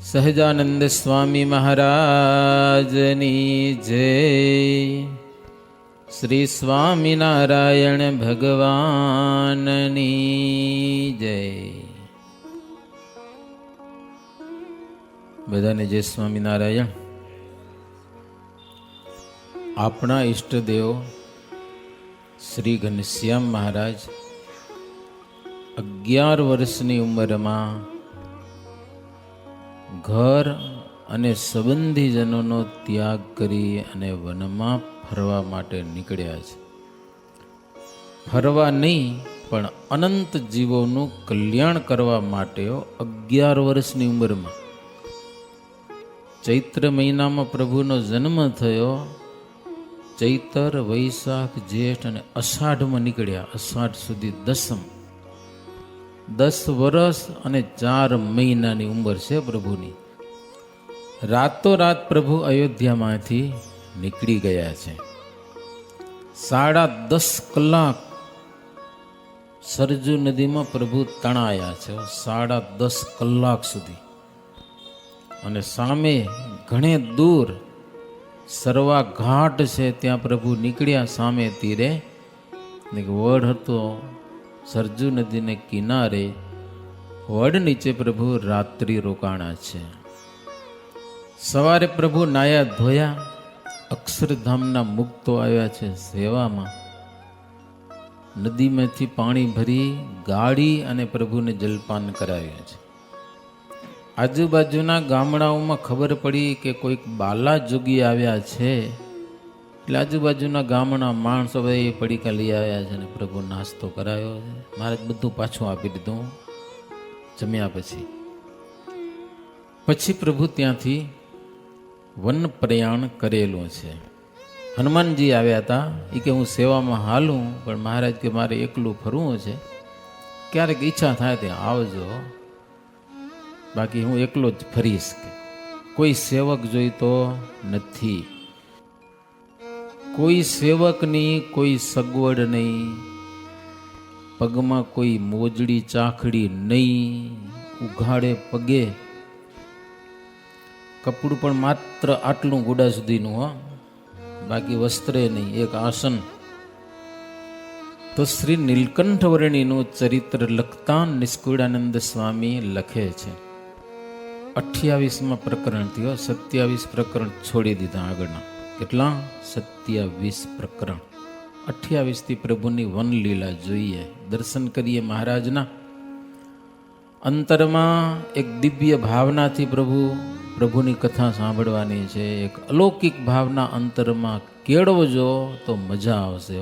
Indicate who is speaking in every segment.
Speaker 1: સહજાનંદ સ્વામી મહારાજની જય. શ્રી સ્વામિનારાયણ ભગવાનની જય. બધાને જય સ્વામિનારાયણ. આપણા ઈષ્ટદેવ શ્રી ઘનશ્યામ મહારાજ 11 વર્ષની ઉંમરમાં ઘર અને સંબંધીજનોનો ત્યાગ કરી અને વનમાં ફરવા માટે નીકળ્યા છે. ફરવા નહીં પણ અનંત જીવોનું કલ્યાણ કરવા માટે 11 વર્ષની ઉંમરમાં. ચૈત્ર મહિનામાં પ્રભુનો જન્મ થયો. ચૈતર, વૈશાખ, જેઠ અને અષાઢમાં નીકળ્યા. અષાઢ સુધી 10 વર્ષ અને 4 મહિનાની ઉંમર છે પ્રભુની. રાતોરાત પ્રભુ અયોધ્યામાંથી નીકળી ગયા છે. 10.5 કલાક સરજુ નદીમાં પ્રભુ તણાયા છે. 10.5 કલાક સુધી. અને સામે ઘણે દૂર સરવા ઘાટ છે, ત્યાં પ્રભુ નીકળ્યા. સામે તીરે વડ હતો સરજુ નદીને કિનારે. વડ નીચે પ્રભુ રાત્રિ રોકાણા છે. સવારે પ્રભુ નાયા ધોયા. અક્ષરધામના મુક્તો આવ્યા છે સેવામાં. નદીમાંથી પાણી ભરી ગાળી અને પ્રભુને જલપાન કરાવ્યા છે. આજુબાજુના ગામડાઓમાં ખબર પડી કે કોઈક બાલા જોગી આવ્યા છે, એટલે આજુબાજુના ગામના માણસો ભાઈ પડીકા લઈ આવ્યા છે ને પ્રભુ નાસ્તો કરાયો છે. મારે બધું પાછું આપી દીધું જમ્યા પછી પ્રભુ ત્યાંથી વન પ્રયાણ કરેલું છે. હનુમાનજી આવ્યા હતા. એ કે હું સેવામાં હાલું, પણ મહારાજ કે મારે એકલું ફરવું છે, ક્યારેક ઈચ્છા થાય ત્યાં આવજો, બાકી હું એકલો જ ફરીશ. કોઈ સેવક જોઈતો નથી, કોઈ સેવકની કોઈ સગવડ નહીં, પગમાં કોઈ મોજડી ચાખડી નહીં, ઉઘાડે પગે, કપડું પણ માત્ર આટલું ગુડા સુધીનું, બાકી વસ્ત્રે નહીં, એક આસન. તો શ્રી નીલકંઠ વર્ણીનું ચરિત્ર લખતા નિષ્કુળાનંદ સ્વામી લખે છે. 28માં પ્રકરણ થયો. 27 પ્રકરણ છોડી દીધા આગળના. કેટલા? 27 પ્રકરણ. 28 થી પ્રભુની વનલીલા જોઈએ, દર્શન કરીએ. મહારાજના અંતરમાં એક દિવ્ય ભાવનાથી પ્રભુની કથા સાંભળવાની છે. એક અલૌકિક ભાવના અંતરમાં કેળવજો તો મજા આવશે.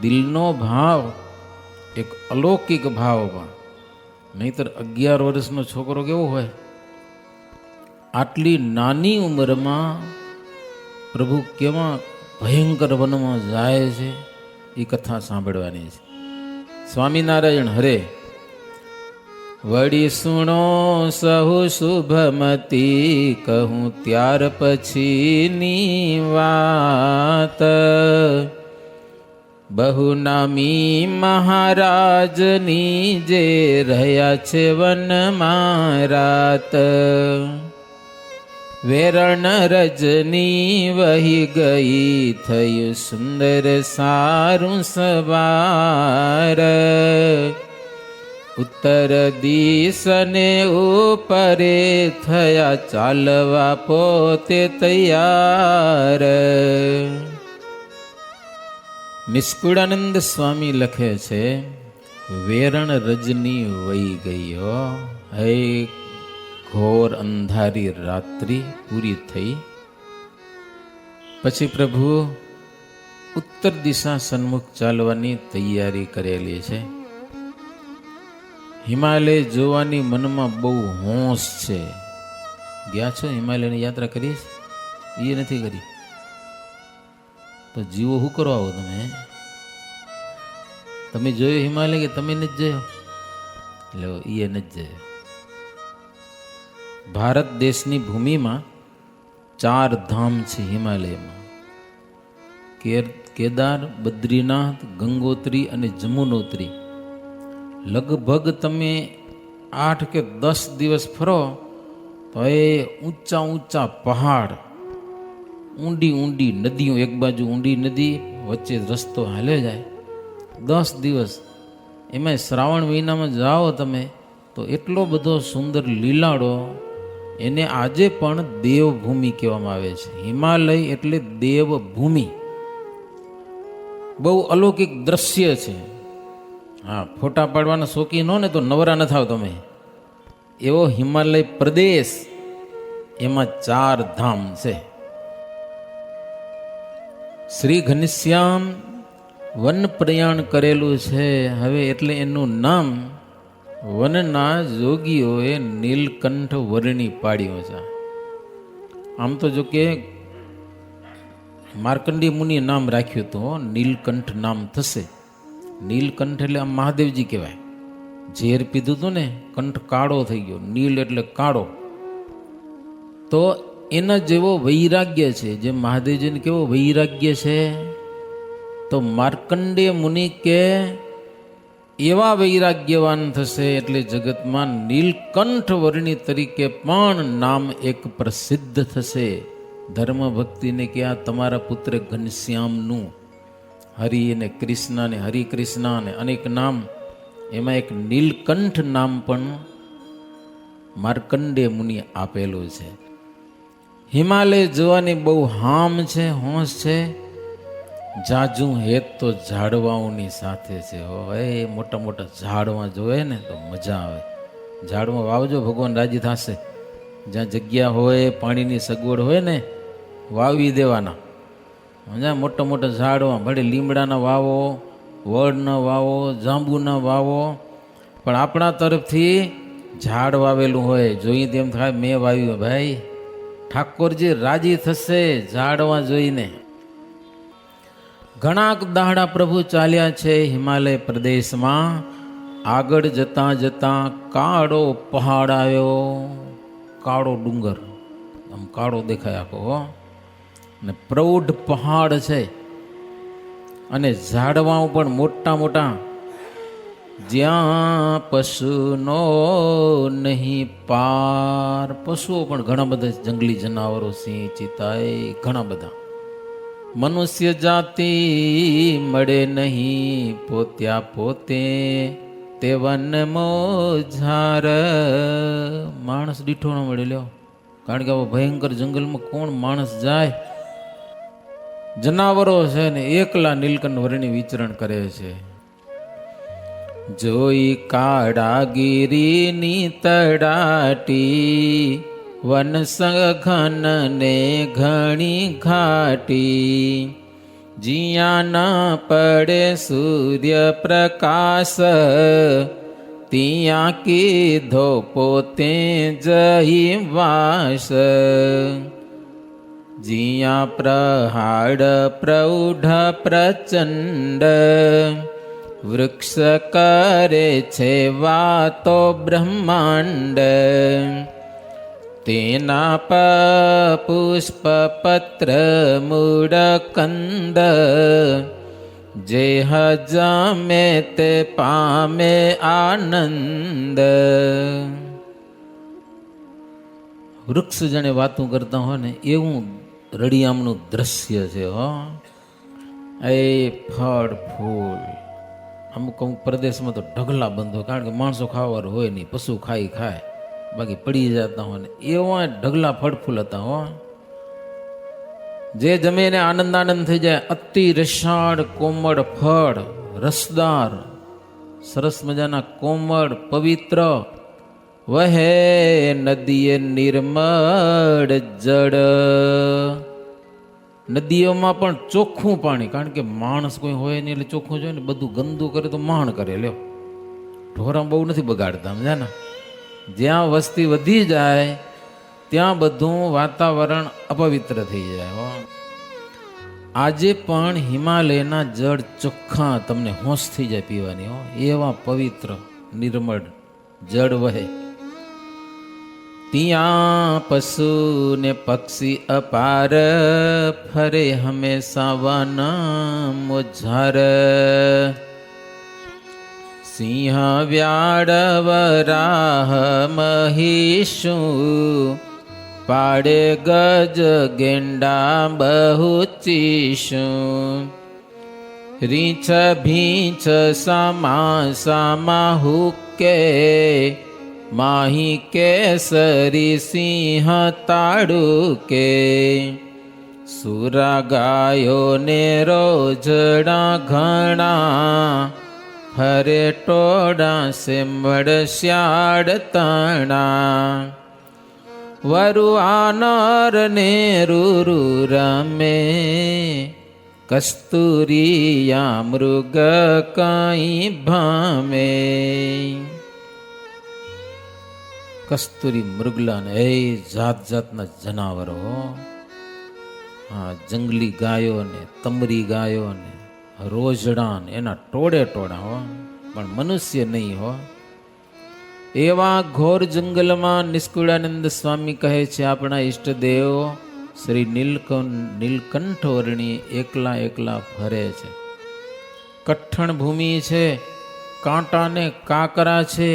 Speaker 1: દિલનો ભાવ એક અલૌકિક ભાવમાં. નહીતર 11 વર્ષનો છોકરો કેવો હોય? આટલી નાની ઉંમરમાં પ્રભુ કેવા ભયંકર વનમાં જાય છે, એ કથા સાંભળવાની છે. સ્વામિનારાયણ હરે. વળી સુણો સહુ શુભમતી, કહું ત્યાર પછીની વાત. બહુ નામી મહારાજની જે રહ્યા છે વનમાં રાત. વેરણ રજની વહી ગઈ, થયું સુંદર સારું સવાર. ઉત્તર દિશને ઉપરે થયા, ચાલવા પોતે તૈયાર. નિષ્કુળાનંદ સ્વામી લખે છે, વેરણ રજની વહી ગઈ. હે ઘોર અંધારી રાત્રિ પૂરી થઈ. પછી પ્રભુ ઉત્તર દિશા સન્મુખ ચાલવાની તૈયારી કરેલી છે. હિમાલય જોવાની મનમાં બહુ હોશ છે. ગયા છો હિમાલયની યાત્રા કરીશ? એ નથી કરી તો જીવો શું કરો આવો? તમે જોયો હિમાલય કે તમે નથી જોયો? એટલે એ નથી જોયો. ભારત દેશની ભૂમિમાં 4 ધામ છે હિમાલયમાં. કેદાર, બદ્રીનાથ, ગંગોત્રી અને જમુનોત્રી. લગભગ તમે 8 કે 10 દિવસ ફરો તો એ ઊંચા ઊંચા પહાડ, ઊંડી ઊંડી નદીઓ, એક બાજુ ઊંડી નદી, વચ્ચે રસ્તો હાલે જાય. 10 દિવસ એમાં શ્રાવણ મહિનામાં જાઓ તમે તો એટલો બધો સુંદર લીલાડો. એને આજે પણ દેવભૂમિ કહેવામાં આવે છે. હિમાલય એટલે દેવભૂમિ. બહુ અલૌકિક દ્રશ્ય છે. હા, ફોટા પાડવાના શોખીન હો ને તો નવરા ન થાવ તમે. એવો હિમાલય પ્રદેશ, એમાં 4 ધામ છે. શ્રી ઘનશ્યામ વન પ્રયાણ કરેલું છે. હવે એટલે એનું નામ વનના જોગીઓએ નીલકંઠ વર્ણી પાડ્યો છે. આમ તો જો કે માર્કંડી મુનિ નામ રાખ્યું હતું, નીલકંઠ નામ થશે. નીલકંઠ એટલે આમ મહાદેવજી કહેવાય. ઝેર પીધું હતું ને, કંઠ કાળો થઈ ગયો. નીલ એટલે કાળો. તો એના જેવો વૈરાગ્ય છે. જે મહાદેવજીને કેવો વૈરાગ્ય છે, તો માર્કંડેય મુનિ કે એવા વૈરાગ્યવાન થશે એટલે જગતમાં નીલકંઠ વર્ણી તરીકે પણ નામ એક પ્રસિદ્ધ થશે. ધર્મ ભક્તિને કે આ તમારા પુત્ર ઘનશ્યામનું હરિ અને કૃષ્ણ ને હરિકૃષ્ણ ને અનેક નામ, એમાં એક નીલકંઠ નામ પણ માર્કંડેય મુનિ આપેલું છે. હિમાલય જોવાની બહુ હામ છે, હોંશ છે. જાજુ હેત તો ઝાડવાઓની સાથે છે. હોય મોટા મોટા ઝાડવા જોવે ને તો મજા આવે. ઝાડવા વાવજો, ભગવાન રાજી થશે. જ્યાં જગ્યા હોય, પાણીની સગવડ હોય ને, વાવી દેવાના. જ્યાં મોટા મોટા ઝાડવા, ભલે લીમડાના વાવો, વડના વાવો, જાંબુના વાવો, પણ આપણા તરફથી ઝાડ વાવેલું હોય જોઈએ તેમ થાય મેં વાવ્યું. ભાઈ ઠાકોરજી રાજી થશે ઝાડવા જોઈને. ઘણા દાહડા પ્રભુ ચાલ્યા છે હિમાલય પ્રદેશમાં. આગળ જતા જતા કાળો પહાડ આવ્યો, કાળો ડુંગર, આમ કાળો દેખાય આખો, ને પ્રૌઢ પહાડ છે, અને ઝાડવાઓ પણ મોટા મોટા. જ્યાં પશુનો નહીં પાર. પશુઓ પણ ઘણા બધા, જંગલી જનાવરો, સિંહ, ચિત્તા, ઘણા બધા. મનુષ્ય જાતિ મળે નહીં પોત્યા પોતે, તે વન મોઝાર. માણસ દીઠો ન મળે લ્યો, કારણ કે આવા ભયંકર જંગલમાં કોણ માણસ જાય. જનાવરો છે ને એકલા નીલકંઠ વર્ણી વિચરણ કરે છે. જોઈ કાળાગીરીની તડાટી, વન સઘન ને ઘણી ઘાટી. જ્યાં ન પડે સૂર્ય પ્રકાશ, ત્યાં કીધો પોતે જઈ વાસ. જ્યાં પ્રહાડ પ્રૌઢ પ્રચંડ, વૃક્ષ કરે છે વાતો બ્રહ્માંડ. તેના પુષ્પ પત્ર મૂળ કંદ, જે હજામે તે પામે આનંદ. વૃક્ષ જાણે વાતું કરતા હોય ને એવું રળિયામણું દ્રશ્ય છે. એ ફળ ફૂલ અમુક અમુક પ્રદેશમાં તો ઢગલા બંધ હોય, કારણ કે માણસો ખાવાનું હોય નહીં, પશુ ખાય, બાકી પડી જતા હોય ને એવા ઢગલા ફળ ફૂલ હતા. જે જમે ને આનંદ આનંદ થઈ જાય. અતિ રસાળ કોમળ ફળ, રસદાર, સરસ મજાના કોમળ પવિત્ર. વહે નદીએ નિર્મળ જળ. નદીઓમાં પણ ચોખ્ખું પાણી, કારણ કે માણસ કોઈ હોય નહીં એટલે ચોખ્ખું જોઈએ ને. બધું ગંદુ કરે તો માણ કરે. લ્યો, ઢોરા બહુ નથી બગાડતા, સમજ્યા ને. જ્યાં વસ્તી વધી જાય ત્યાં બધું વાતાવરણ અપવિત્ર થઈ જાય. આજે પણ હિમાલયના જળ ચોખ્ખા, તમને હોશ થઈ જાય પીવાની. એવા પવિત્ર નિર્મળ જળ વહે. ત્યાં પશુ ને પક્ષી અપાર, ફરે હંમેશા વન મોઝાર. સિંહ વ્યાળ વરાહ મહિષું પાડે ગજ ગેંડા બહુ ચીશું રીંછ ભીંછ સામા સામા હુકે માહી કેસરી સિંહ તાડુકે સુરા ગાયો ને રોજડા ઘણા હરે ટોડા સેમડ શ્યાડ તણા વરુ આનર ને રૂરુ રમે કસ્તુરિયા મૃગ કઈ ભમે. કસ્તુરી મૃગલા ને એ જાત જાતના જનાવરો, હા, જંગલી ગાયો ને તમરી ગાયો ને રોજડા ને એના ટોળે ટોળા હો, પણ મનુષ્ય નહીં હો. એવા ઘોર જંગલમાં નિષ્કુળાનંદ સ્વામી કહે છે આપણા ઈષ્ટદેવ શ્રી નીલકંઠ વર્ણી એકલા એકલા ફરે છે. કઠણ ભૂમિ છે, કાંટા ને કાકરા છે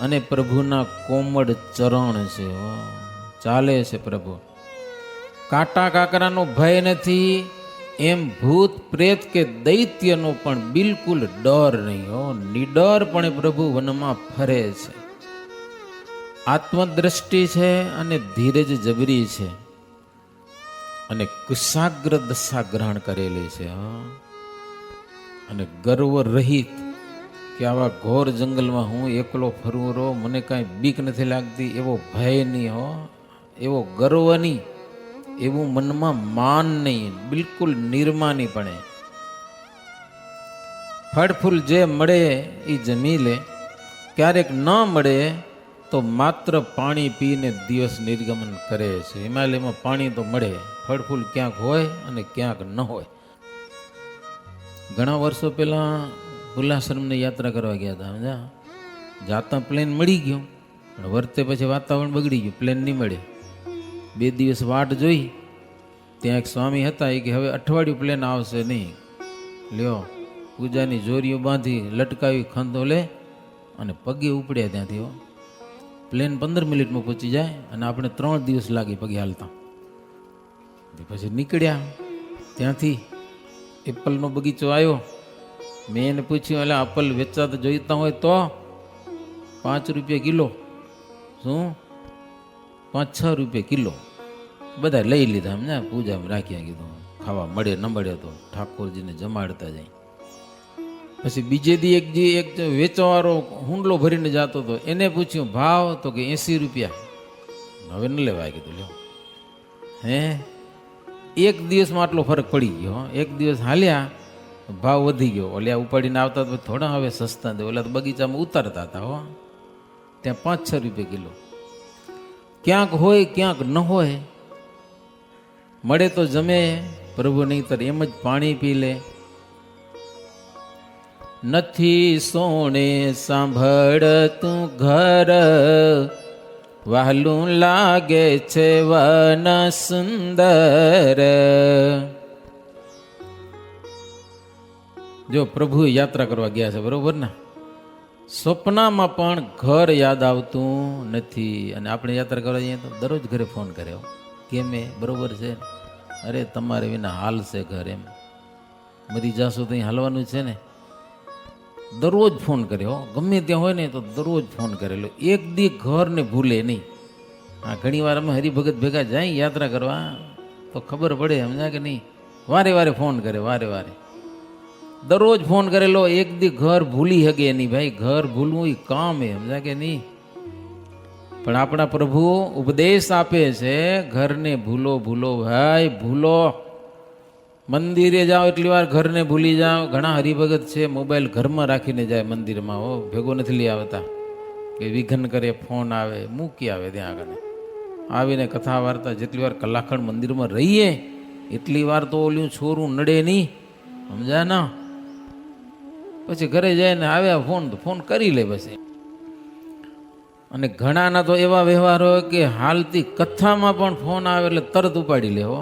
Speaker 1: અને પ્રભુના કોમળ ચરણ છે. ચાલે છે પ્રભુ, કાંટા કાકરાનો ભય નથી, એમ ભૂત પ્રેત કે દૈત્યનો પણ બિલકુલ ડર નહીં હો. નિડરપણે પ્રભુ વનમાં ફરે છે. આત્મદ્રષ્ટિ છે અને ધીરજ જબરી છે અને કુશાગ્ર દશા ગ્રહણ કરેલી છે. અને ગર્વ રહિત કે આવા ઘોર જંગલમાં હું એકલો ફરવું રહો, મને કાંઈ બીક નથી લાગતી, એવો ભય નહીં હો, એવો ગર્વ નહીં, એવું મનમાં માન નહીં, બિલકુલ નિર્માનીપણે. ફળ ફૂલ જે મળે એ જમી લે, ક્યારેક ન મળે તો માત્ર પાણી પીને દિવસ નિર્ગમન કરે છે. હિમાલયમાં પાણી તો મળે, ફળ ફૂલ ક્યાંક હોય અને ક્યાંક ન હોય. ઘણા વર્ષો પહેલાં ઉલ્લાશ્રમની યાત્રા કરવા ગયા હતા. સમજા, જાતા પ્લેન મળી ગયો, પણ વર્તે પછી વાતાવરણ બગડી ગયું, પ્લેન નહીં મળે. 2 દિવસ વાટ જોઈ. ત્યાં એક સ્વામી હતા, એ કે હવે અઠવાડિયું પ્લેન આવશે નહીં. લ્યો, પૂજાની જોરીઓ બાંધી લટકાવી ખંધો લે અને પગે ઉપડ્યા ત્યાંથી. પ્લેન 15 મિનિટમાં પહોંચી જાય અને આપણે 3 દિવસ લાગી પગે હાલતા. પછી નીકળ્યા ત્યાંથી. એપલનો બગીચો આવ્યો. મેં એને પૂછ્યું, એટલે એપલ વેચાતા જોઈતા હોય તો 5 રૂપિયા કિલો. શું? 5-6 રૂપિયા કિલો. બધા લઈ લીધા. સમજ્યા, પૂજામાં રાખ્યા. કીધું ખાવા મળે ન મળે તો ઠાકોરજીને જમાડતા જાય. પછી બીજે દી એક વેચવાવાળો હુંડલો ભરીને જતો હતો, એને પૂછ્યું ભાવ, તો કે 80 રૂપિયા. હવે ન લેવાય. કીધું લ્યો, હે, એક દિવસમાં આટલો ફરક પડી ગયો. એક દિવસ હાલ્યા, ભાવ વધી ગયો. ઓલ્યા ઉપાડીને આવતા તો થોડા હવે સસ્તા દે, ઓલા તો બગીચામાં ઉતારતા હતા. હો, ત્યાં 5-6 રૂપિયા કિલો. ક્યાંક હોય ક્યાંક ન હોય. મળે તો જમે પ્રભુ, નહીંતર એમ જ પાણી પી લે. નથી સોણે સાંભળતું ઘર, વહાલું લાગે છે વન સુંદર. જો પ્રભુ યાત્રા કરવા ગયા છે, બરોબર ને, સ્વપ્નમાં પણ ઘર યાદ આવતું નથી. અને આપણે યાત્રા કરવા જઈએ તો દરરોજ ઘરે ફોન કર્યો, કેમ એ બરોબર છે, અરે તમારે વિના હાલ છે ઘર, એમ મરી જાશો તો અહીં હાલવાનું છે ને. દરરોજ ફોન કર્યો, ગમે ત્યાં હોય ને તો દરરોજ ફોન કરેલો. એક દી ઘરને ભૂલે નહીં. હા, ઘણી વાર અમે હરિભગત ભેગા જાય યાત્રા કરવા તો ખબર પડે, સમજ્યા કે નહીં. વારે વારે ફોન કરે, વારે વારે દરરોજ ફોન કરેલો. એક દી ઘર ભૂલી શકે નહીં ભાઈ. ઘર ભૂલવું એ કામ એ, સમજ્યા કે નહીં. પણ આપણા પ્રભુ ઉપદેશ આપે છે, ઘરને ભૂલો ભૂલો ભાઈ, ભૂલો. મંદિરે જાઓ એટલી વાર ઘરને ભૂલી જાઓ. ઘણા હરિભગત છે મોબાઈલ ઘરમાં રાખીને જાય મંદિરમાં. હો, ભેગો નથી લઈ આવતા, કે વિઘન કરે, ફોન આવે, મૂકી આવે ત્યાં આગળ. આવીને કથા વાર્તા જેટલી વાર કલાકણ મંદિરમાં રહીએ એટલી વાર તો ઓલું છોરું નડે નહીં, સમજા ના. પછી ઘરે જાય ને આવ્યા ફોન તો ફોન કરી લે પછી. અને ઘણાના તો એવા વ્યવહાર હોય કે હાલતી કથામાં પણ ફોન આવે એટલે તરત ઉપાડી લે. હો,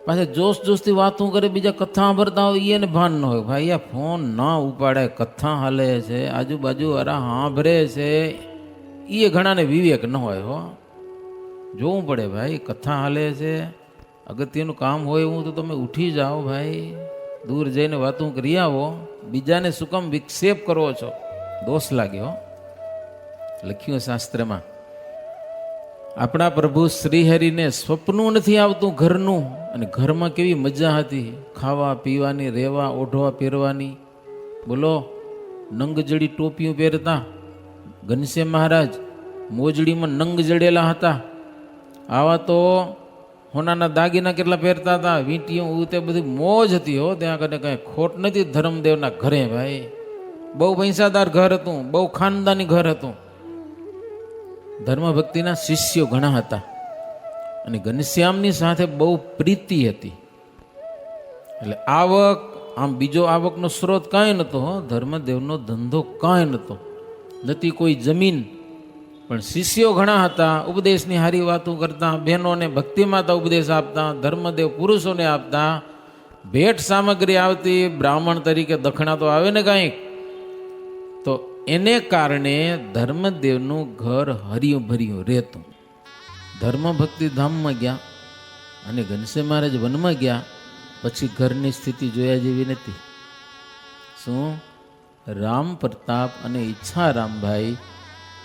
Speaker 1: પાછા જોશથી વાતું કરે, બીજા કથા ભરતા હોય એને ભાન ન હોય. ભાઈ આ ફોન ના ઉપાડે, કથા હાલે છે, આજુબાજુ અરા સાંભળે છે, એ ઘણાને વિવેક ન હોય. હો, જોવું પડે ભાઈ, કથા હાલે છે, અગત્યનું કામ હોય એવું તો તમે ઉઠી જાઓ ભાઈ, દૂર જઈને વાતું કરી આવો. બીજાને શું કામ વિક્ષેપ કરો છો? દોષ લાગ્યો. લખ્યું શાસ્ત્રમાં, આપણા પ્રભુ શ્રીહરિને સ્વપ્નું નથી આવતું ઘરનું, અને ઘરમાં કેવી મજા હતી, ખાવા પીવાની, રહેવા ઓઢવા પહેરવાની. બોલો, નંગજડી ટોપિયું પહેરતા ઘનશ્યામ મહારાજ, મોજડીમાં નંગ જડેલા હતા. આવા તો હોનાના દાગીના કેટલા પહેરતા હતા, વીંટીયું, તે બધી મોજ હતી. હો, ત્યાં કને કઈ ખોટ નથી ધર્મદેવના ઘરે. ભાઈ બહુ પૈસાદાર ઘર હતું, બહુ ખાનદાની ઘર હતું. ધર્મ ભક્તિના શિષ્યો ઘણા હતા, અને ઘનશ્યામની સાથે બહુ પ્રીતિ હતી. એટલે આવક, આમ બીજો આવકનો સ્ત્રોત કાંઈ નહોતો. ધર્મદેવનો ધંધો કાંઈ નહોતો, નથી કોઈ જમીન, પણ શિષ્યો ઘણા હતા. ઉપદેશની હારી વાતો કરતા, બહેનોને ભક્તિ માતા ઉપદેશ આપતા, ધર્મદેવ પુરુષોને આપતા. ભેટ સામગ્રી આવતી, બ્રાહ્મણ તરીકે દક્ષિણા તો આવે ને કાંઈક. તો એને કારણે ધર્મદેવનું ઘર હરિયું ભર્યું રહેતું. ધર્મ ભક્તિ ધામમાં ગયા અને ઘનશ્યામ મહારાજ વનમાં ગયા, પછી ઘરની સ્થિતિ જોયા જેવી નથી. શું? રામ પ્રતાપ અને ઈચ્છારામભાઈ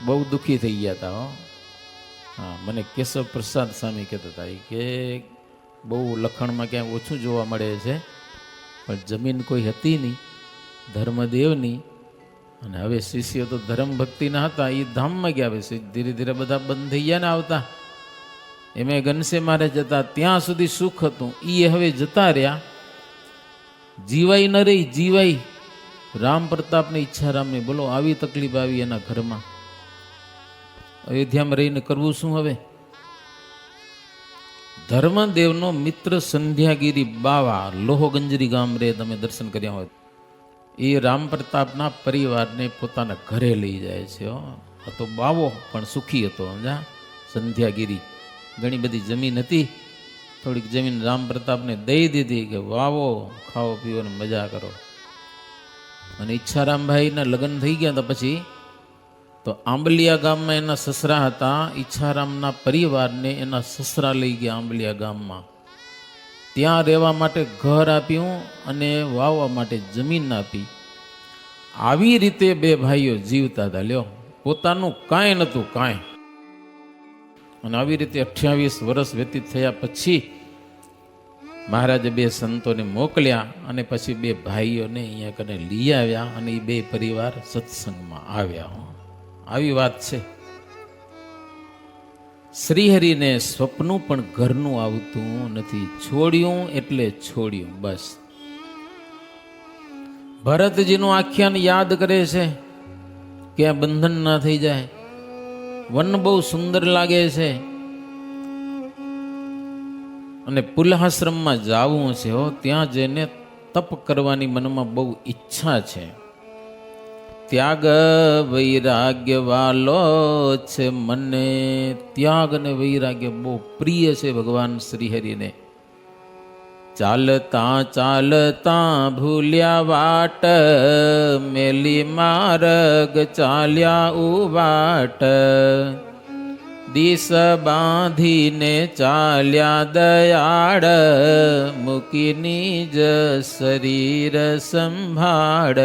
Speaker 1: બહુ દુઃખી થઈ ગયા હતા. હા, મને કેશવ પ્રસાદ સ્વામી કહેતા હતા કે બહુ લખણમાં ક્યાંય ઓછું જોવા મળે છે, પણ જમીન કોઈ હતી નહીં ધર્મદેવની. અને હવે શિષ્યો તો ધર્મ ભક્તિના હતા, એ ધામમાં ગયા. હવે ધીરે ધીરે બધા બંધ થઈ ગયા ને આવતા. એમાં ઘનશ્યામ મહારાજ જતા, ત્યાં સુધી સુખ હતું, એ હવે જતા રહ્યા. જીવાઈ ન રહી, જીવાઈ રામ પ્રતાપની ઈચ્છારામની. બોલો, આવી તકલીફ આવી એના ઘરમાં. અયોધ્યામાં રહીને કરવું શું હવે? ધર્મદેવનો મિત્ર સંધ્યાગીરી બાવા, લોહગંજરી ગામ રે, તમે દર્શન કર્યા હોય, એ રામ પ્રતાપના પરિવારને પોતાના ઘરે લઈ જાય છે. હતો બાવો પણ સુખી હતો. સમજા? સંધ્યાગીરી ઘણી બધી જમીન હતી, થોડીક જમીન રામ પ્રતાપને દઈ દીધી કે વાવો, ખાઓ પીવો ને મજા કરો. અને ઈચ્છારામભાઈના લગ્ન થઈ ગયા હતા પછી તો આંબલિયા ગામમાં એના સસરા હતા. ઈચ્છારામના પરિવારને એના સસરા લઈ ગયા આંબલિયા ગામમાં. ત્યાં રહેવા માટે ઘર આપ્યું અને વાવવા માટે જમીન આપી. આવી રીતે બે ભાઈઓ જીવતા હતા. લ્યો, પોતાનું કાંઈ નહોતું, કાંઈ. અને આવી રીતે 28 વર્ષ વ્યતીત થયા પછી મહારાજે બે સંતોને મોકલ્યા અને પછી બે ભાઈઓને અહીંયા કને લઈ આવ્યા અને એ બે પરિવાર સત્સંગમાં આવ્યા. આવી વાત છે. શ્રીહરિને સ્વપ્નું પણ ઘરનું આવતું નથી. છોડ્યું એટલે છોડ્યું, બસ. ભરતજીનું આખ્યાન યાદ કરે છે કે આ બંધન ના થઈ જાય. વન બહુ સુંદર લાગે છે અને પુલહાશ્રમમાં જાવું છે. ત્યાં જઈને તપ કરવાની મનમાં બહુ ઈચ્છા છે. ત્યાગ વૈરાગ્ય વાલો છે મને. ત્યાગ અને વૈરાગ્ય બહુ પ્રિય છે ભગવાન શ્રીહરિને. ચાલતા ચાલતા ભૂલ્યા વાટ, મેલી માર્ગ ચાલ્યા ઉવાટ. દિશ બાંધીને ચાલ્યા દયાળ, મૂકીની જ શરીર સંભાળ.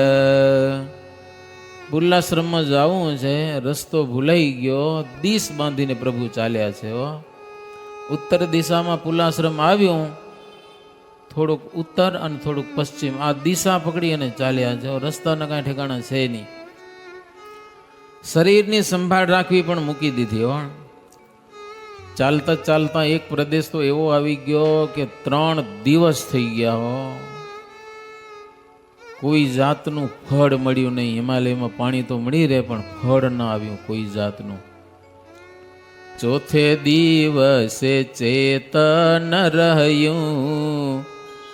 Speaker 1: પુલાશ્રમમાં જવું છે, રસ્તો ભૂલાઈ ગયો, દિશ બાંધીને પ્રભુ ચાલ્યા છે. ઉત્તર દિશામાં પુલાશ્રમ આવ્યું, થોડુંક ઉત્તર અને થોડુંક પશ્ચિમ, આ દિશા પકડી અને ચાલ્યા છે. રસ્તાના કાંઈ ઠેકાણા છે નહીં. શરીરની સંભાળ રાખવી પણ મૂકી દીધી. ચાલતા ચાલતા એક પ્રદેશ તો એવો આવી ગયો કે 3 દિવસ થઈ ગયા. કોઈ જાતનું ફળ મળ્યું નહીં. હિમાલયમાં પાણી તો મળી રહે પણ ફળ ન આવ્યું કોઈ જાતનું. ચોથે દિવસે ચેતન રહ્યું,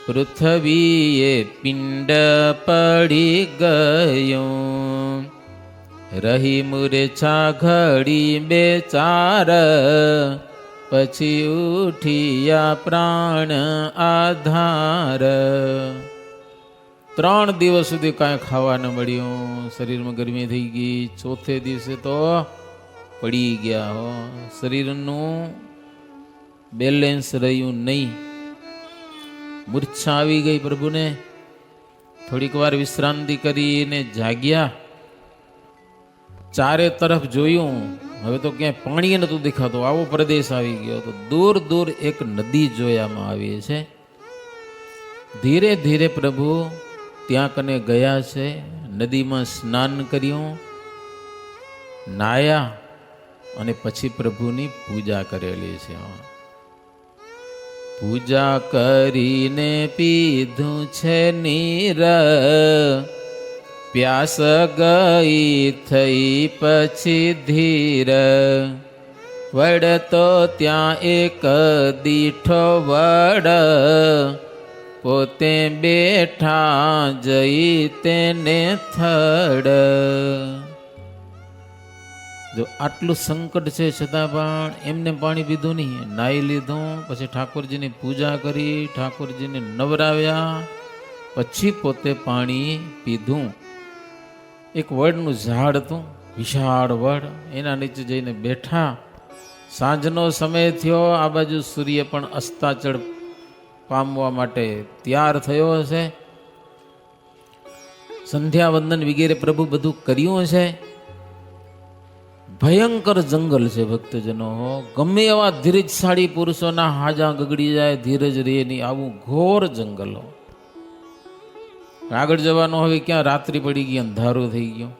Speaker 1: પૃથ્વીએ પિંડ પડી ગયું. રહી મૂર્છા ઘડી બેચાર, પછી ઉઠિયા પ્રાણ આધાર. 3 દિવસ સુધી કાંઈ ખાવા ન મળ્યું, શરીરમાં ગરમી થઈ ગઈ. ચોથે દિવસે તો પડી ગયા હો, શરીરનું બેલેન્સ રહ્યું નહીં, મૂર્છા આવી ગઈ પ્રભુને. થોડીક વાર વિશ્રાંતિ કરીને જાગ્યા, ચારે તરફ જોયું, હવે તો ક્યાંય પાણી નતું દેખાતું, આવો પ્રદેશ આવી ગયો. તો દૂર દૂર એક નદી જોયામાં આવી છે. ધીરે ધીરે પ્રભુ ત્યાં કને ગયા છે, નદીમાં સ્નાન કર્યું, નાયા અને પછી પ્રભુની પૂજા કરેલી છે. પૂજા કરીને પીધું છે નીર, પ્યાસ ગઈ થઈ પછી ધીર. વડ તો ત્યાં એક દીઠો વડ, પોતે બેઠા જઈ તેને થડ. જો આટલું સંકટ છે છતાં પણ એમને પાણી પીધું નહીં, નાહી લીધું, પછી ઠાકોરજીની પૂજા કરી, ઠાકોરજીને નવરાવ્યા, પછી પોતે પાણી પીધું. એક વડનું ઝાડ હતું, વિશાળ વડ, એના નીચે જઈને બેઠા. સાંજનો સમય થયો, આ બાજુ સૂર્ય પણ અસ્તાચળ પામવા માટે તૈયાર થયો હશે. સંધ્યા વંદન વગેરે પ્રભુ બધું કર્યું છે. ભયંકર જંગલ છે ભક્તજનો, ગમે એવા ધીરજશાળી પુરુષોના હાજા ગગડી જાય, ધીરજ રે નહીં, આવું ઘોર જંગલ. આગળ જવાનું હવે ક્યાં, રાત્રિ પડી ગઈ, અંધારું થઈ ગયું.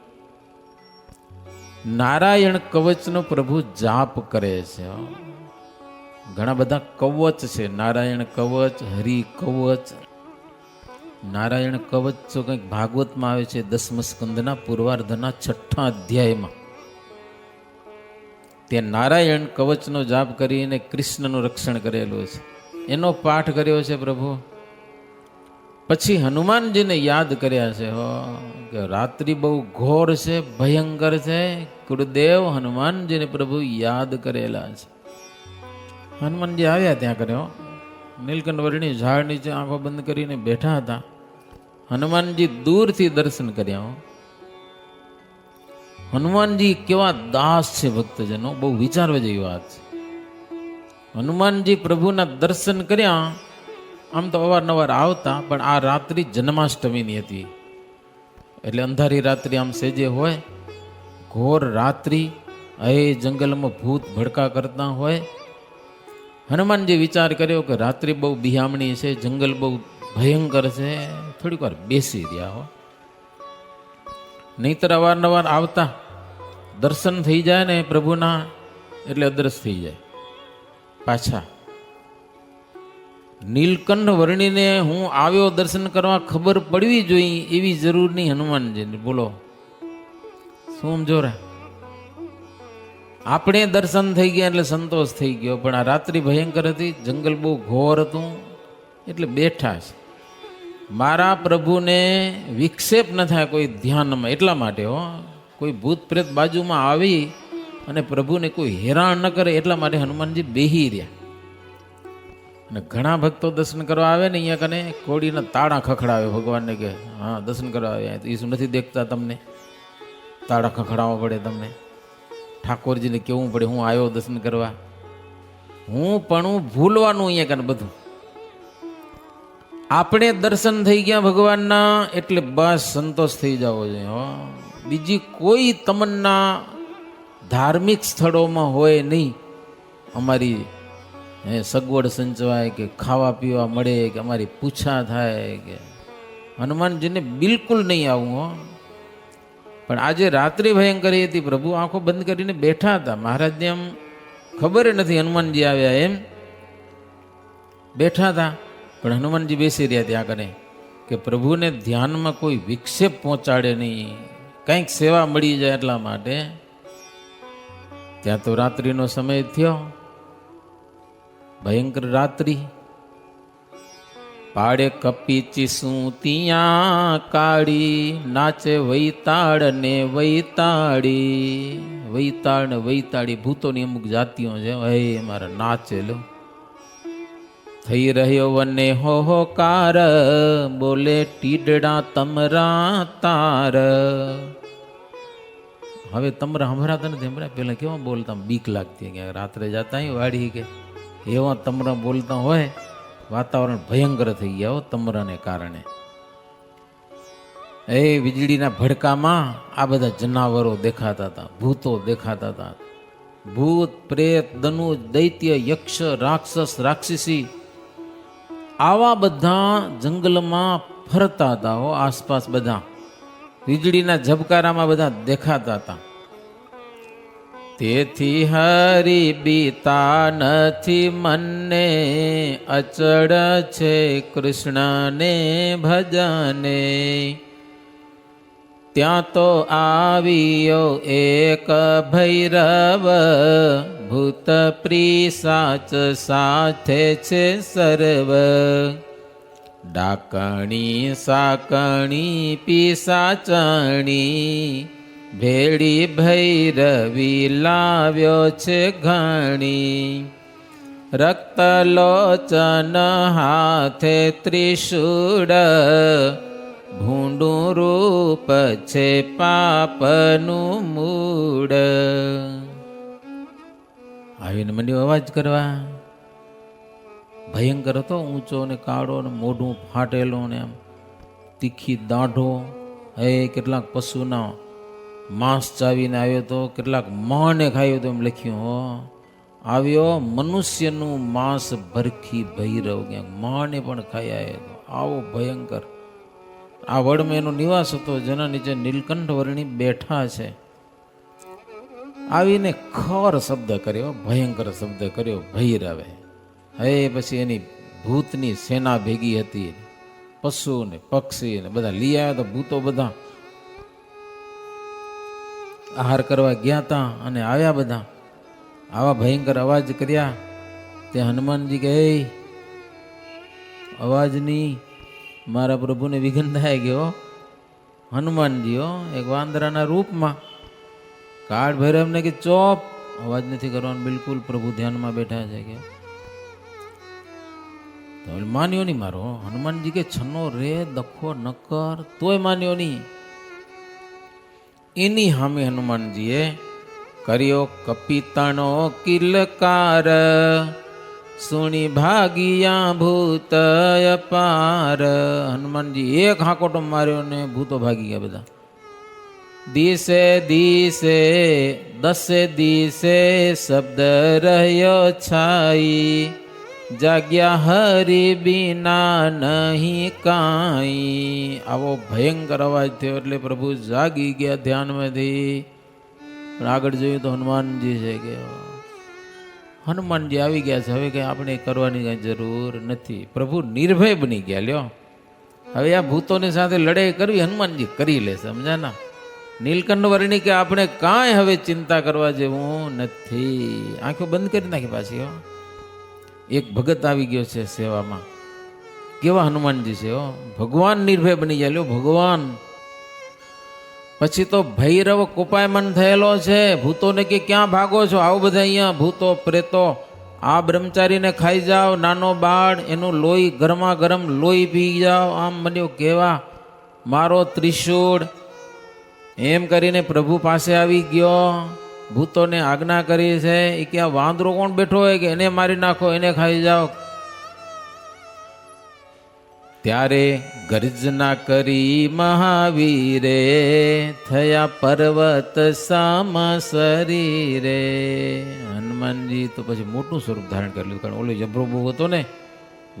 Speaker 1: નારાયણ કવચનો પ્રભુ જાપ કરે છે. ઘણા બધા કવચ છે, નારાયણ કવચ, હરિ કવચ. નારાયણ કવચ તો કંઈક ભાગવતમાં આવે છે, 10મ સ્કંદના પૂર્વાર્ધના 6ઠા અધ્યાયમાં. તે નારાયણ કવચનો જાપ કરીને કૃષ્ણનું રક્ષણ કરેલું છે, એનો પાઠ કર્યો છે પ્રભુ. પછી હનુમાનજીને યાદ કર્યા છે કે રાત્રિ બહુ ઘોર છે, ભયંકર છે. ગુરુદેવ હનુમાનજીને પ્રભુ યાદ કરેલા છે. હનુમાનજી આવ્યા ત્યાં કર્યો, નીલકંઠ વર્ણી ઝાડ નીચે આંખો બંધ કરીને બેઠા હતા. હનુમાનજી દૂરથી દર્શન કર્યા. હનુમાનજી કેવા દાસ છે ભક્તજનો, બહુ વિચારવા જેવી વાત છે. હનુમાનજી પ્રભુના દર્શન કર્યા. આમ તો અવારનવાર આવતા, પણ આ રાત્રિ જન્માષ્ટમીની હતી, એટલે અંધારી રાત્રિ આમ સેજે હોય, ઘોર રાત્રિ, એ જંગલમાં ભૂત ભડકા કરતા હોય. હનુમાનજી વિચાર કર્યો કે રાત્રિ બહુ બિહામણી છે, જંગલ બહુ ભયંકર છે, થોડીક વાર બેસી રહ્યા હો. નહીતર અવારનવાર આવતા, દર્શન થઈ જાય ને પ્રભુના એટલે અદ્રશ્ય થઈ જાય પાછા. નીલકંઠ વર્ણીને હું આવ્યો દર્શન કરવા ખબર પડવી જોઈએ એવી જરૂર નહીં હનુમાનજીને. બોલો શું સમજો રે? આપણે દર્શન થઈ ગયા એટલે સંતોષ થઈ ગયો, પણ આ રાત્રિ ભયંકર હતી, જંગલ બહુ ઘોર હતું, એટલે બેઠા છે. મારા પ્રભુને વિક્ષેપ ન થાય કોઈ ધ્યાનમાં, એટલા માટે કોઈ ભૂત પ્રેત બાજુમાં આવી અને પ્રભુને કોઈ હેરાન ન કરે, એટલા માટે હનુમાનજી બેહી રહ્યા. અને ઘણા ભક્તો દર્શન કરવા આવે ને અહીંયા કને કોડીના તાળા ખખડાવે ભગવાનને, કે હા દર્શન કરવા આવ્યા, એ શું નથી દેખતા તમને? તાળા ખખડાવવા પડે તમને, ઠાકોરજીને કેવું પડે હું આવ્યો દર્શન કરવા. હું પણ ભૂલવાનું અહીંયા કને બધું. આપણે દર્શન થઈ ગયા ભગવાનના એટલે બસ સંતોષ થઈ જવો જોઈએ. બીજી કોઈ તમન્ના ધાર્મિક સ્થળોમાં હોય નહીં. અમારી સગવડ સંચવાય, કે ખાવા પીવા મળે, કે અમારી પૂછા થાય, કે હનુમાનજીને બિલકુલ નહીં આવું. પણ આજે રાત્રિ ભયંકરી હતી, પ્રભુ આંખો બંધ કરીને બેઠા હતા. મહારાજને એમ ખબર નથી હનુમાનજી આવ્યા, એમ બેઠા હતા. પણ હનુમાનજી બેસી રહ્યા ત્યાં કને કે પ્રભુને ધ્યાનમાં કોઈ વિક્ષેપ પહોંચાડે નહીં, કંઈક સેવા મળી જાય એટલા માટે. ત્યાં તો રાત્રિનો સમય થયો, ભયંકર રાત્રિ, પાડે કપીચી શું ત્યાં કાળી, નાચે વૈતાળ ને વૈતાળી. વૈતાળ ને વૈતાળી ભૂતોની અમુક જાતિઓ છે, હે મારા નાચે લો. થઈ રહ્યો વને હોકાર, બોલે ટીડડા તમરા તાર. હવે તમરા સંભળાતા નથી, હમણાં પેલા કેવા બોલતા, બીક લાગતી કે રાત્રે જતા વાડી કે એવા તમરા બોલતા હોય. વાતાવરણ ભયંકર થઈ ગયા હો તમરાને કારણે. એ વીજળીના ભડકામાં આ બધા જનાવરો દેખાતા હતા, ભૂતો દેખાતા હતા. ભૂત, પ્રેત, દનુજ, દૈત્ય, યક્ષ, રાક્ષસ, રાક્ષસી આવા બધા જંગલમાં ફરતા હતા હો. આસપાસ બધા વીજળીના ઝબકારામાં બધા દેખાતા હતા. તેથી હરી બીતા નથી મનને, અચળ છે કૃષ્ણને ભજને. ત્યાં તો આવ્યો એક ભૈરવ, ભૂત પ્રિસાચ સાથે છે સર્વ. ડાકણી સાકણી પિસાચણી, ભેળી ભૈરવી લાવ્યો છે ઘણી. રક્તલોચન હાથે ત્રિશૂળ, ભૂંડું રૂપ છે પાપનું મૂળ. આવીને મંડ્યો અવાજ કરવા. ભયંકર હતો, ઊંચો ને કાળો ને મોઢું ફાટેલું ને આમ તીખી દાઢો. હે કેટલાક પશુના માંસ ચાવીને આવ્યો તો, કેટલાક માને ખાયો તો એમ લખ્યું હો. આવ્યો મનુષ્યનું માંસ ભરખી ભૈરવ, ક્યાંક માને પણ ખાઈ આવ્યો તો. આવો ભયંકર આ વડમાં એનો નિવાસ હતો, જેના નીચે નીલકંઠ વર્ણી બેઠા છે. આવીને ખર શબ્દ કર્યો, ભયંકર શબ્દ કર્યો ભૈરવે. હવે પછી એની ભૂતની સેના ભેગી હતી, પશુ ને પક્ષી ને બધા લઈ આવ્યા હતા. ભૂતો બધા આહાર કરવા ગયા હતા અને આવ્યા બધા. આવા ભયંકર અવાજ કર્યા તે હનુમાનજી કહે, અવાજની મારા પ્રભુને વિઘ્ન થાય ગયો. હનુમાનજી એક વાંદરાના રૂપમાં કાળ ભૈરવને કે ચોપ, અવાજ નથી કરવાનો બિલકુલ, પ્રભુ ધ્યાનમાં બેઠા છે કે. તો માન્યો નહીં મારો. હનુમાનજી કે છનો રે દખો નકર, તોય માન્યો નહીં. એની સામે હનુમાનજીએ કર્યો કપિતાનો કિલકાર, સુણી ભાગિયા ભૂત અપાર. હનુમાનજી એક હાકોટો માર્યો ને ભૂતો ભાગી ગયા બધા. દિશે દિશે દસે દિશે શબ્દ રહ્યો છાઈ, જાગ્યા હરી બીના નહીં કાંઈ. આવો ભયંકર અવાજ થયો એટલે પ્રભુ જાગી ગયા ધ્યાનમાંથી. પણ આગળ જોયું તો હનુમાનજી છે કે હનુમાનજી આવી ગયા છે. હવે કંઈ આપણે કરવાની કંઈ જરૂર નથી. પ્રભુ નિર્ભય બની ગયા. લ્યો હવે આ ભૂતોની સાથે લડાઈ કરવી હનુમાનજી કરી લે, સમજાના. નીલકંઠ વર્ણી કે આપણે કાંઈ હવે ચિંતા કરવા જેવું નથી. આંખો બંધ કરી નાખી પાછી. એક ભગત આવી ગયો છે સેવામાં. કેવા હનુમાનજી છે ભગવાન નિર્ભય બની ગયા. લ્યો ભગવાન. પછી તો ભૈરવ કોપાયમાન થયેલો છે. ભૂતોને કે ક્યાં ભાગો છો, આવો બધા અહીંયા ભૂતો પ્રેતો. આ બ્રહ્મચારીને ખાઈ જાઓ, નાનો બાળ એનું લોહી ગરમા ગરમ લોહી પી જાઓ. આમ બન્યો કેવા મારો ત્રિશૂળ. એમ કરીને પ્રભુ પાસે આવી ગયો. ભૂતોને આજ્ઞા કરી છે એ કે આ વાંદરો કોણ બેઠો હોય કે એને મારી નાખો, એને ખાઈ જાઓ. ત્યારે ગર્જના કરી મહાવીરે, થયા પર્વત સામ શરીરે. હનુમાનજી તો પછી મોટું સ્વરૂપ ધારણ કરી લીધું, કારણ ઓલો જબરો બહુ હતો ને,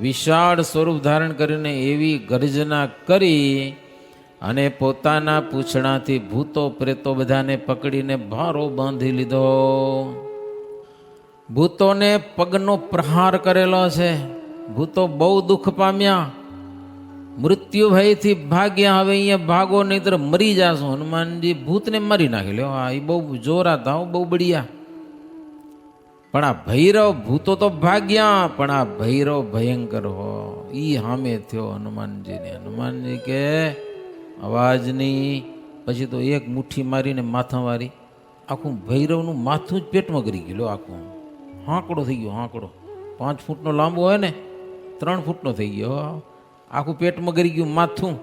Speaker 1: વિશાળ સ્વરૂપ ધારણ કરીને એવી ગર્જના કરી અને પોતાના પૂંછડાથી ભૂતો પ્રેતો બધાને પકડીને ભારો બાંધી લીધો. ભૂતોને પગનો પ્રહાર કરેલો છે. ભૂતો બહુ દુઃખ પામ્યા, મૃત્યુ ભયથી ભાગ્યા. હવે અહીંયા ભાગો નહીતર મરી જાશો. હનુમાનજી ભૂતને મારી નાખી લ્યો. હા, એ બહુ જોરા હતા, બહુ બળિયા. પણ આ ભૈરવ ભૂતો તો ભાગ્યા, પણ આ ભૈરવ ભયંકર હો ઈ સામે થયો હનુમાનજીને. હનુમાનજી કે અવાજની, પછી તો એક મુઠ્ઠી મારીને માથા મારી, આખું ભૈરવનું માથું જ પેટમાં કરી ગયું. આખું હાંકડો થઈ ગયો, હાંકડો 5 ફૂટનો લાંબો હોય ને 3 ફૂટનો થઈ ગયો, આખું પેટમાં ગરી ગયું માથું.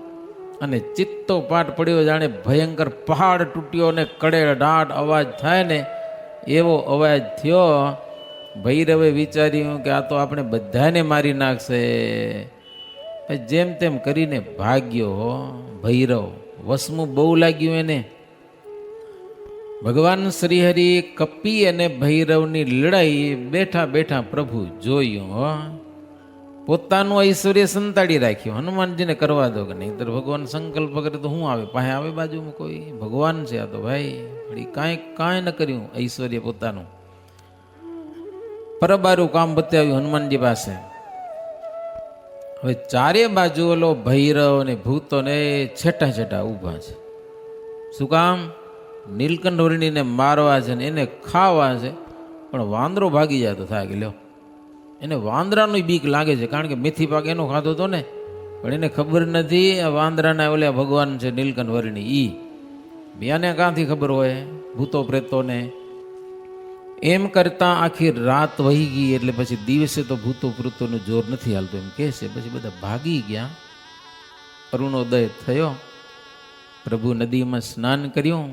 Speaker 1: અને ચિત્તો પાટ પડ્યો, જાણે ભયંકર પહાડ તૂટ્યો ને કડેડાટ અવાજ થાય ને એવો અવાજ થયો. ભૈરવે વિચાર્યું કે આ તો આપણે બધાને મારી નાખશે. જેમ તેમ કરીને ભાગ્યો ભૈરવ. વસમું બહુ લાગ્યું એને. ભગવાન શ્રીહરિ કપી અને ભૈરવની લડાઈ બેઠા બેઠા પ્રભુ જોયું. પોતાનું ઐશ્વર્ય સંતાડી રાખ્યું. હનુમાનજીને કરવા દો કે નહીં તો ભગવાન સંકલ્પ કરે તો શું આવે, પાસે આવે બાજુમાં કોઈ? ભગવાન છે આ તો ભાઈ. કાંઈ ન કર્યું ઐશ્વર્ય પોતાનું. પરબારું કામ બતાવ્યું હનુમાનજી પાસે. હવે ચારે બાજુ ઓલો ભૈરવ ને ભૂતો ને છેટા છેટા ઊભા છે. શું કામ? નીલકંઠ વર્ણીને મારવા છે ને એને ખાવા છે. પણ વાંદરો ભાગી જાય તો થાય કે લ્યો, એને વાંદરાનું બીક લાગે છે, કારણ કે મેથી પાક એનો ખાધો હતો ને. પણ એને ખબર નથી આ વાંદરાના ઓલે ભગવાન છે નીલકંઠ વર્ણી ઈ. બીયાને ક્યાંથી ખબર હોય ભૂતો પ્રેતોને? એમ કરતા આખી રાત વહી ગઈ. એટલે પછી દિવસે તો ભૂતો પ્રેતોનું જોર નથી હાલતું એમ કહે છે. પછી બધા ભાગી ગયા. અરુણોદય થયો. પ્રભુ નદીમાં સ્નાન કર્યું,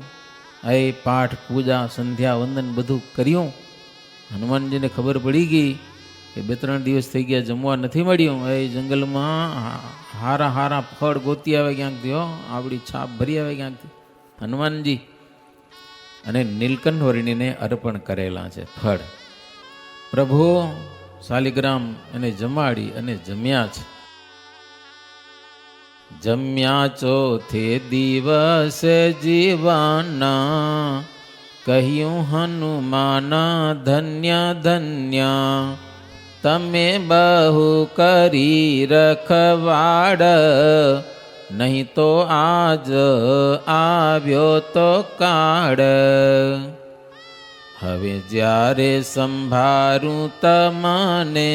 Speaker 1: પાઠ પૂજા સંધ્યા વંદન બધું કર્યું. હનુમાનજીને ખબર પડી ગઈ કે 2-3 દિવસ થઈ ગયા જમવા નથી મળ્યું. જંગલમાં હારા હારા ફળ ગોતી આવે ક્યાંકથી, આવડી છાપ ભરી આવે ક્યાંકથી હનુમાનજી. અને નીલકંઠ વર્ણીને અર્પણ કરેલા છે ફળ. પ્રભુ શાલિગ્રામ એને જમાડી અને જમ્યા છે. જમ્યા ચોથે દિવસે જીવાના, કહ્યું હનુમાન ધન્ય ધન્ય, તમે બહુ કરી રખવાડ, નહીં તો આજ આવ્યો તો કાળ. હવે જ્યારે સંભારું તમને,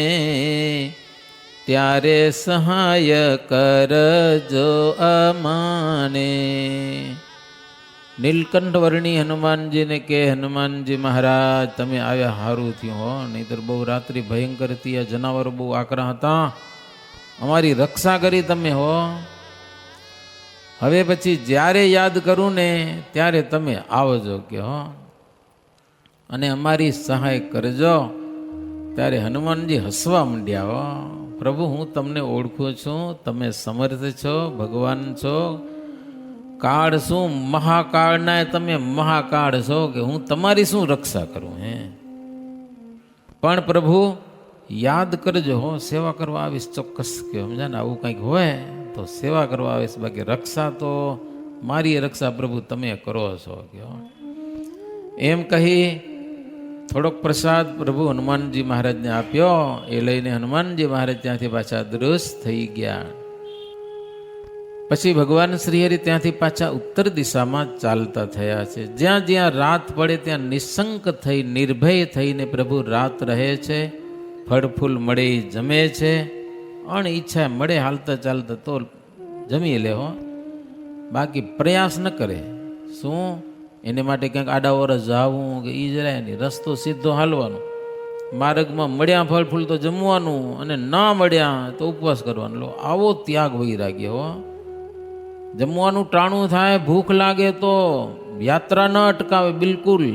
Speaker 1: ત્યારે સહાય કરજો અમાને. નીલકંઠ વર્ણી હનુમાનજીને કે હનુમાનજી મહારાજ તમે આવ્યા સારું થયું હો, નહીંતર બહુ રાત્રિ ભયંકર હતી, આ જનાવરો બહુ આકરા હતા, અમારી રક્ષા કરી તમે હો. હવે પછી જ્યારે યાદ કરું ને ત્યારે તમે આવજો કે હો, અને અમારી સહાય કરજો. ત્યારે હનુમાનજી હસવા માંડ્યા. હો પ્રભુ, હું તમને ઓળખું છું, તમે સમર્થ છો, ભગવાન છો. કાળ શું મહાકાળના તમે મહાકાળ છો, કે હું તમારી શું રક્ષા કરું હે? પણ પ્રભુ યાદ કરજો હો, સેવા કરવા આવીશ ચોક્કસ. કે સમજા ને, આવું કંઈક હોય તો સેવા કરવા આવીશ, બાકી રક્ષા તો મારી રક્ષા પ્રભુ તમે કરો છો કે. એમ કહી થોડોક પ્રસાદ પ્રભુ હનુમાનજી મહારાજને આપ્યો. એ લઈને હનુમાનજી મહારાજ ત્યાંથી પાછા દૃશ્ય થઈ ગયા. પછી ભગવાન શ્રીહરિ ત્યાંથી પાછા ઉત્તર દિશામાં ચાલતા થયા છે. જ્યાં જ્યાં રાત પડે ત્યાં નિશંક થઈ નિર્ભય થઈને પ્રભુ રાત રહે છે. ફળ ફૂલ મળે જમે છે, અણ ઈચ્છા મળે હાલતા ચાલતા તો જમી લે હો, બાકી પ્રયાસ ન કરે. શું એને માટે ક્યાંક આડાવર જવું કે ઈ જરાય નહીં, રસ્તો સીધો હાલવાનો. માર્ગમાં મળ્યા ફળ ફૂલ તો જમવાનું, અને ના મળ્યા તો ઉપવાસ કરવાનો. આવો ત્યાગ વૈરાગ્ય હો. જમવાનું ટાણું થાય, ભૂખ લાગે તો યાત્રા ન અટકાવે બિલકુલ.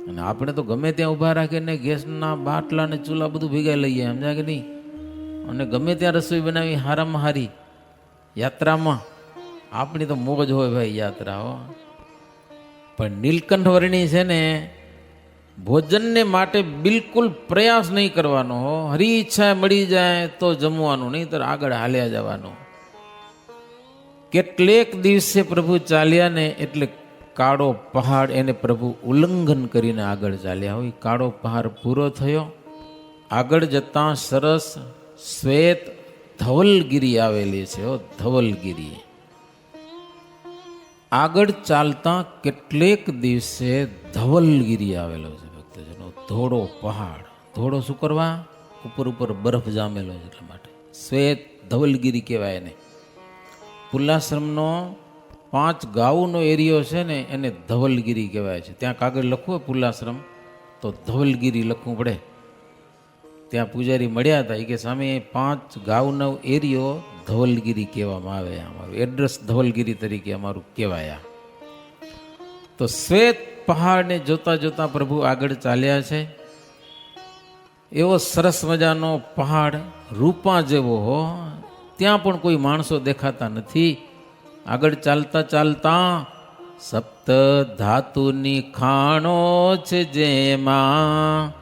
Speaker 1: અને આપણે તો ગમે ત્યાં ઊભા રાખીને ગેસના બાટલા ને ચૂલા બધું ભેગા લઈએ, સમજ્યા કે નહીં? અને ગમે ત્યાં રસોઈ બનાવી હારામાં હારી યાત્રામાં. આપણી તો મોજ હોય ભાઈ યાત્રા હો. પણ નીલકંઠ વર્ણી છે ને, ભોજનને માટે બિલકુલ પ્રયાસ નહીં કરવાનો હો. હરી ઈચ્છા મળી જાય તો જમવાનું, નહીં તો આગળ હાલ્યા જવાનું. કેટલેક દિવસે પ્રભુ ચાલ્યા ને એટલે કાળો પહાડ એને પ્રભુ ઉલ્લંઘન કરીને આગળ ચાલ્યા હોય. કાળો પહાડ પૂરો થયો. આગળ જતાં સરસ શ્વેત ધવલગીરી આવેલી છે. ધવલગીરી આગળ ચાલતા કેટલેક દિવસે ધવલગીરી આવેલો છે. તો જેનો ધોળો પહાડ, ધોળો શું કરવા? ઉપર ઉપર બરફ જામેલો છે એટલા માટે શ્વેત ધવલગીરી કહેવાય એને. પુલ્લાશ્રમનો 5 ગાઉનો એરિયો છે ને એને ધવલગીરી કહેવાય છે. ત્યાં કાગળ લખવું હોય પુલ્લાશ્રમ તો ધવલગીરી લખવું પડે. ત્યાં પૂજારી મળ્યા હતા, એ કે સામે 5 ગાઉનો એરિયો ધવલગીરી કહેવામાં આવે. અમારું એડ્રેસ ધવલગીરી તરીકે અમારું કહેવાય. તો શ્વેત પહાડને જોતા જોતા પ્રભુ આગળ ચાલ્યા છે. એવો સરસ મજાનો પહાડ રૂપા જેવો હો, ત્યાં પણ કોઈ માણસો દેખાતા નથી. આગળ ચાલતા ચાલતા સપ્ત ધાતુની ખાણો છે જેમાં,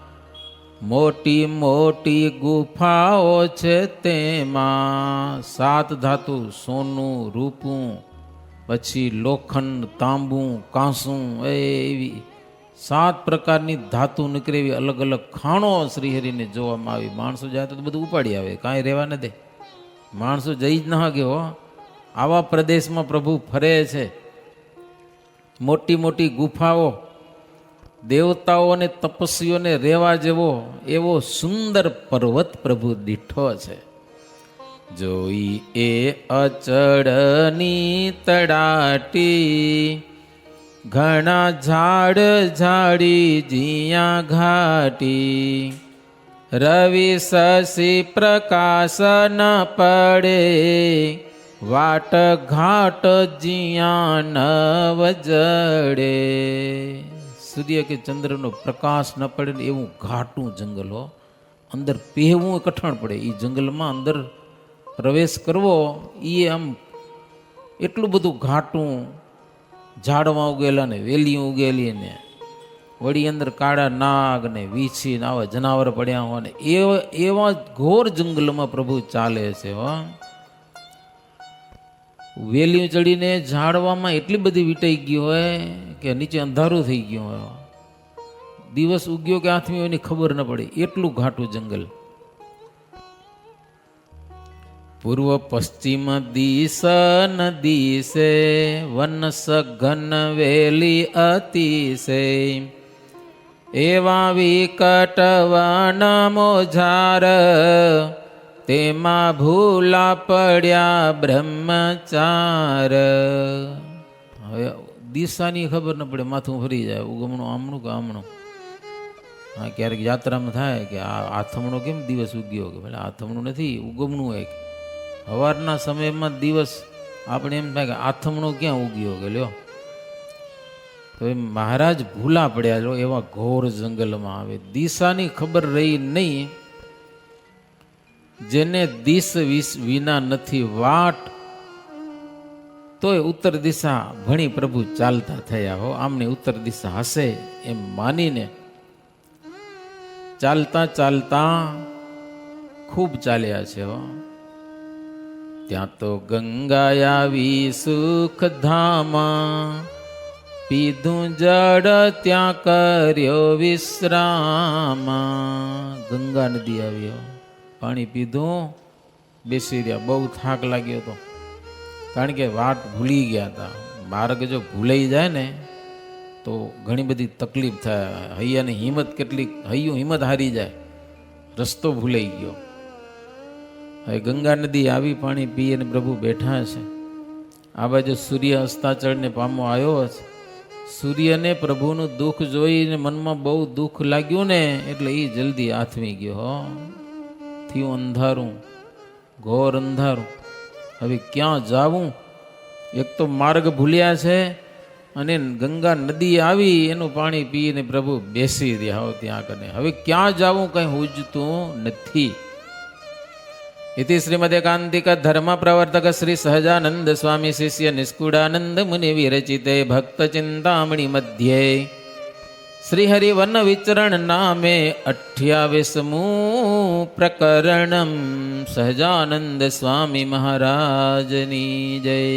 Speaker 1: મોટી મોટી ગુફાઓ છે તેમાં. 7 ધાતુ, સોનું, રૂપું, પછી લોખંડ, તાંબુ, કાંસું, એવી 7 પ્રકારની ધાતુ નીકળે એવી અલગ અલગ ખાણો શ્રીહરિને જોવામાં આવી. માણસો જાય તો બધું ઉપાડી આવે, કાંઈ રહેવા ન દે. માણસો જઈ જ ન ગયો. આવા પ્રદેશમાં પ્રભુ ફરે છે. મોટી મોટી ગુફાઓ, દેવતાઓ અને તપસ્વીઓને રહેવા જેવો એવો સુંદર પર્વત પ્રભુ દીઠો છે. જોઈ એ અચળની તડાટી, ઘણા ઝાડ ઝાડી જીયા ઘાટી. રવિ શશી પ્રકાશ ન પડે, વાટ ઘાટ જીયા નવ જડે. સૂર્ય કે ચંદ્રનો પ્રકાશ ન પડે ને એવું ઘાટું જંગલ હો. અંદર પહેવું કઠણ પડે. એ જંગલમાં અંદર પ્રવેશ કરવો એ આમ એટલું બધું ઘાટું, ઝાડમાં ઉગેલા ને વેલીઓ ઉગેલી ને વળી અંદર કાળા નાગ ને વીછી ને આવા જનાવર પડ્યા હોય ને એવા ઘોર જંગલમાં પ્રભુ ચાલે છે. વેલીઓ ચડીને ઝાડવામાં એટલી બધી વીંટાઈ ગઈ હોય કે નીચે અંધારું થઈ ગયું હોય. દિવસ ઉગ્યો કે આથમી એની ખબર ન પડે, એટલું ઘાટું જંગલ. પૂર્વ પશ્ચિમ દિશ નદી સે, વન સઘન વેલી અતિશે. એવા વિકટ વન મોજાર, તેમાં ભૂલા પડ્યા બ્રહ્મચાર. હવે દિશાની ખબર ન પડે, માથું ફરી જાય. ઉગમણું આમણું કે આમણું. હા, ક્યારેક યાત્રામાં થાય કે આ આથમણો કેમ દિવસ ઉગ્યો, કે ભલે આથમણું નથી, ઉગમણું હોય. સવારના સમયમાં દિવસ આપણે એમ થાય કે આથમણો ક્યાં ઉગ્યો કે લ્યો. તો એ મહારાજ ભૂલા પડ્યા લો એવા ઘોર જંગલમાં આવે. દિશાની ખબર રહી નહીં. જેને દિશ વિના નથી વાટ, તોય ઉત્તર દિશા ભણી પ્રભુ ચાલતા થયા હો. આમને ઉત્તર દિશા હશે એમ માનીને ચાલતા ચાલતા ખૂબ ચાલ્યા છે હો. ત્યાં તો ગંગા આવી સુખધામા, પીધું જળ ત્યાં કર્યો વિશ્રામા. ગંગા નદી આવ્યો, પાણી પીધું, બેસી રહ્યા. બહુ થાક લાગ્યો હતો, કારણ કે વાટ ભૂલી ગયા હતા. માર્ગ જો ભૂલાઈ જાય ને તો ઘણી બધી તકલીફ થાય. હૈયાની હિંમત કેટલીક, હૈયું હિંમત હારી જાય, રસ્તો ભૂલાઈ ગયો. હવે ગંગા નદી આવી, પાણી પી અને પ્રભુ બેઠા છે. આ બાજુ સૂર્ય અસ્તાચળને પામો આવ્યો છે. સૂર્યને પ્રભુનું દુઃખ જોઈને મનમાં બહુ દુઃખ લાગ્યું ને, એટલે એ જલ્દી આથમી ગયો હો. થયું અંધારું, ઘોર અંધારું. હવે ક્યાં જાવું? એક તો માર્ગ ભૂલ્યા છે, અને ગંગા નદી આવી એનું પાણી પીને પ્રભુ બેસી રહ્યા હો ત્યાં કને. હવે ક્યાં જાવું કઈ હુજતું નથી. इति श्रीमदेकांतिक धर्म प्रवर्तक श्री सहजानंद स्वामी शिष्य निष्कुडानंद मुनि विरचिते भक्त चिंतामणि मध्ये श्रीहरि वन विचरण नामे 28मु प्रकरणम सहजानंद स्वामी महाराजनी जय।